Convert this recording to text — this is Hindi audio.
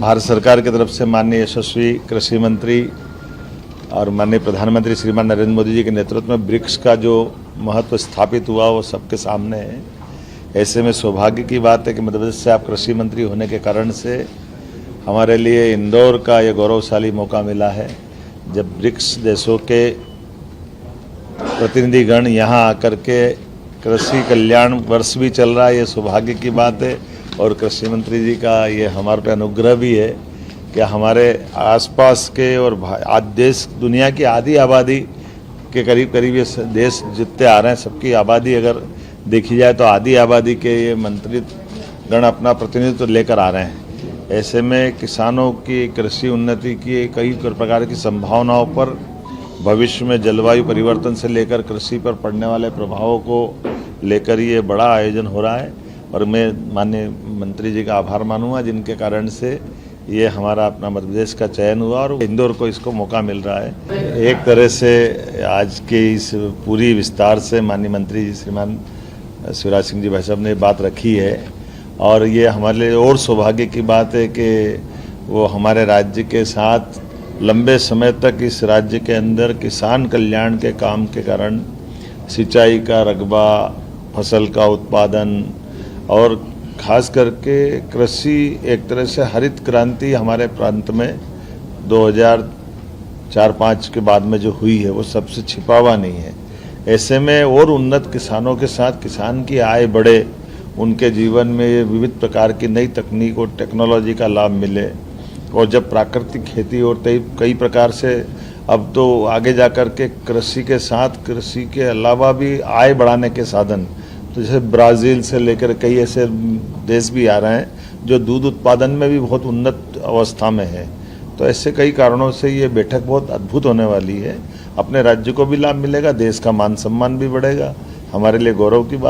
भारत सरकार की तरफ से माननीय यशस्वी कृषि मंत्री और माननीय प्रधानमंत्री श्रीमान नरेंद्र मोदी जी के नेतृत्व में ब्रिक्स का जो महत्व स्थापित हुआ वो सबके सामने है। ऐसे में सौभाग्य की बात है कि मध्य प्रदेश से आप कृषि मंत्री होने के कारण से हमारे लिए इंदौर का ये गौरवशाली मौका मिला है, जब ब्रिक्स देशों के प्रतिनिधिगण यहाँ आकर के कृषि कल्याण वर्ष भी चल रहा है। ये सौभाग्य की बात है और कृषि मंत्री जी का ये हमारे पे अनुग्रह भी है कि हमारे आसपास के और आज देश दुनिया की आधी आबादी के करीब करीब ये देश जितने आ रहे हैं सबकी आबादी अगर देखी जाए तो आधी आबादी के ये मंत्री गण अपना प्रतिनिधित्व लेकर आ रहे हैं। ऐसे में किसानों की कृषि उन्नति की कई प्रकार की संभावनाओं पर भविष्य में जलवायु परिवर्तन से लेकर कृषि पर पड़ने वाले प्रभावों को लेकर ये बड़ा आयोजन हो रहा है और मैं माननीय मंत्री जी का आभार मानूंगा जिनके कारण से ये हमारा अपना मध्य प्रदेश का चयन हुआ और इंदौर को इसको मौका मिल रहा है। एक तरह से आज के इस पूरी विस्तार से माननीय मंत्री जी श्रीमान शिवराज सिंह जी भाई साहब ने बात रखी है और ये हमारे लिए और सौभाग्य की बात है कि वो हमारे राज्य के साथ लंबे समय तक इस राज्य के अंदर किसान कल्याण के काम के कारण सिंचाई का रकबा, फसल का उत्पादन और खास करके कृषि एक तरह से हरित क्रांति हमारे प्रांत में 2004-05 के बाद में जो हुई है वो सबसे छिपा हुआ नहीं है। ऐसे में और उन्नत किसानों के साथ किसान की आय बढ़े, उनके जीवन में ये विविध प्रकार की नई तकनीक और टेक्नोलॉजी का लाभ मिले और जब प्राकृतिक खेती और कई प्रकार से अब तो आगे जाकर के कृषि के साथ कृषि के अलावा भी आय बढ़ाने के साधन, तो जैसे ब्राज़ील से लेकर कई ऐसे देश भी आ रहे हैं जो दूध उत्पादन में भी बहुत उन्नत अवस्था में है। तो ऐसे कई कारणों से ये बैठक बहुत अद्भुत होने वाली है। अपने राज्य को भी लाभ मिलेगा, देश का मान सम्मान भी बढ़ेगा, हमारे लिए गौरव की बात।